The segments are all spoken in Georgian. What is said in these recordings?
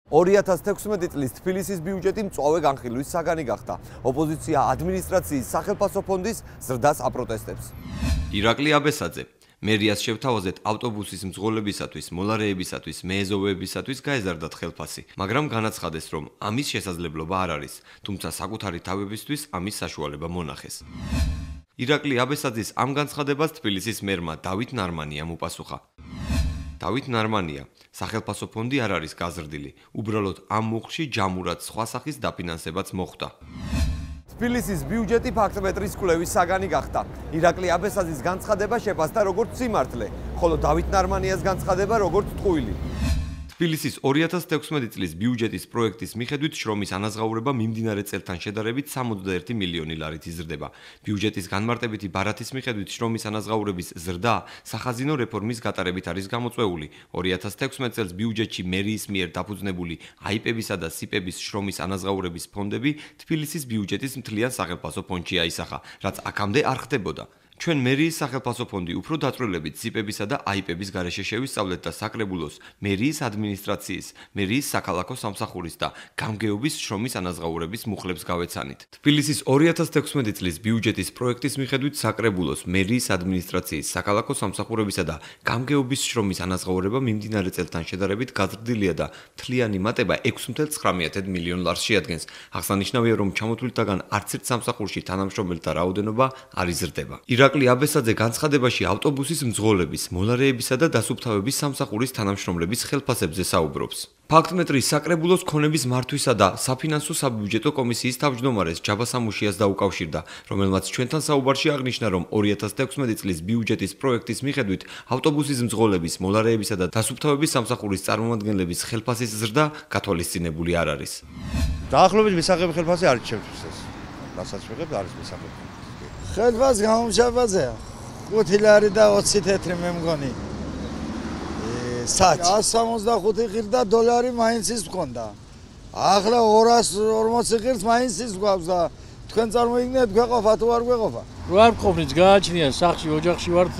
2016 წლის თბილისის ბიუჯეტი მწვავე განხილვის საგანი გახდა. ოპოზიცია ადმინისტრაციის სახელმწიფო ფონდის ზრდას აპროტესტებს. ირაკლი აბესაძე მერიას შევთავაზეთ ავტობუსის მძღოლებისათვის, მოლარეებისათვის, მეეზოვეებისათვის გაეზარდათ ხელფასი, მაგრამ განაცხადეს, რომ ამის შესაძლებლობა არ არის, თუმცა საკუთარი თავებისთვის ამის საშუალება მონახეს. ირაკლი აბესაძის ამ განცხადებას თბილისის მერმა დავით ნარმანიამ უპასუხა. დავით ნარმანია, სახელმწიფო ფონდი არ არის გაზრდილი, უბრალოდ ამ მუხლში ჯამურად სხვა სახის დაფინანსებაც მოხდა. თბილისის ბიუჯეტი ფაქტმეტრის კვლევის საგანი გახდა. ირაკლი აბესაძის განცხადება შეფასდა როგორც სიმართლე, ხოლო დავით ნარმანიას განცხადება როგორც ტყუილი. თბილისის 2016 წლის ბიუჯეტის პროექტის მიხედვით შრომის ანაზღაურება მიმდინარე წელთან შედარებით 61 მილიონი ლარით იზრდება. ბიუჯეტის განმარტებითი ბარათის მიხედვით შრომის ანაზღაურების ზრდა სახაზინო რეფორმის გატარებით არის გამოწვეული. 2016 წელს ბიუჯეტში მერიის მიერ დაფუძნებული აიპებისა და სიპების შრომის ანაზღაურების ფონდები თბილისის ბიუჯეტის მთლიან სახელმწიფო ფონდში აისახა, რაც აქამდე არ ხდებოდა. ჩვენ მერიის სახელმწიფო ფონდი უფრო დაწვრილებით სიპებისა და აიპების გარეშე შევისწავლეთ და საკრებულოს, მერიის ადმინისტრაციის, მერიის საქალაქო სამსახურის და გამგეობის შრომის ანაზღაურების მუხლებს გავეცანით. თბილისის 2016 წლის ბიუჯეტის პროექტის მიხედვით საკრებულოს, მერიის ადმინისტრაციის, საქალაქო სამსახურებისა და გამგეობის შრომის ანაზღაურება მიმდინარე წელთან შედარებით გაზრდილია და მთლიანი მატება 6.9 მილიონ ლარს შეადგენს. აღსანიშნავია, რომ ჩამოთვლილთაგან არც ერთ სამსახურში თანამშრომელთა რაოდენობა არ იზრდება. ირაკლი აბესაძე განცხადებაში ავტობუსის მძღოლების, მოლარეებისა და დასუფთავების სამსახურის თანამშრომლების ხელფასებზე საუბრობს. ფაქტმეტრის საკრებულოს ქონების მართვისა და საფინანსო საბიუჯეტო კომისიის თავმჯდომარეს ჯაბა სამუშიას დაუკავშირდა, რომელმაც ჩვენთან საუბარში აღნიშნა, რომ 2016 წლის ბიუჯეტის პროექტის მიხედვით ავტობუსის მძღოლების, მოლარეებისა და დასუფთავების სამსახურის წარმომადგენლების ხელფასის ზრდა გათვალისწინებული არ არის. დაახლოებით მისაღები ხელფასი არ ირჩევს ეს. რასაც ვიღებ არის მისაღები. ხელფასი გამომჟაბაზეა 5 ლარი და 20 თეთრი მე მგონი. საჭი 165 ღირდა დოლარი მაინც ის მქონდა. ახლა 240 ღირს მაინც ის გვაქვს და თქვენ წარმოიდგინეთ გვეყოფა თუ არ გვეყოფა. არ მყოფნით გააჩნია სახში ოჯახში ვართ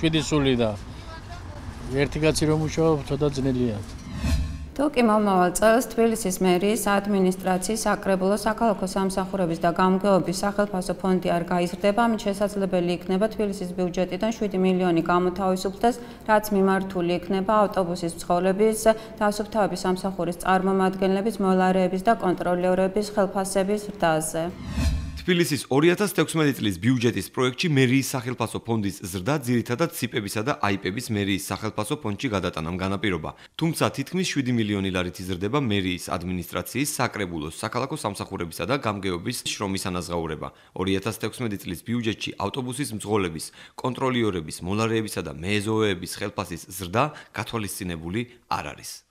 7 სული და ერთი კაცი რომ მუშაობ ცოტა ძნელია. თუკი მომავალ წელს თბილისის მერიის ადმინისტრაციის, საკრებულოს, საქალაქო სამსახურების და გამგეობის სახელმწიფო ფონდი არ გაიზრდება, ამით შესაძლებელი იქნება თბილისის ბიუჯეტიდან 7 მილიონი გამოთავისუფლდეს, რაც მიმართული იქნება ავტობუსის მძღოლების, დასუფთავების სამსახურის წარმომადგენლების, მოლარეების და კონტროლერების ხელფასების ზრდაზე. თბილისის 2016 წლის ბიუჯეტის პროექტში მერიის სახელმწიფო ფონდის ზრდა ძირითადად სიპებისა და აიპების მერიის სახელმწიფო ფონდში გადატანამ განაპირობა. თუმცა თითქმის 7 მილიონი ლარით იზრდება მერიის ადმინისტრაციის, საკრებულოს, საქალაქო სამსახურებისა და გამგეობის შრომის ანაზღაურება. 2016 წლის ბიუჯეტში ავტობუსის მძღოლების, კონტროლერების, მოლარეებისა და მეეზოვეების ხელფასის ზრდა გათვალისწინებული არ არის.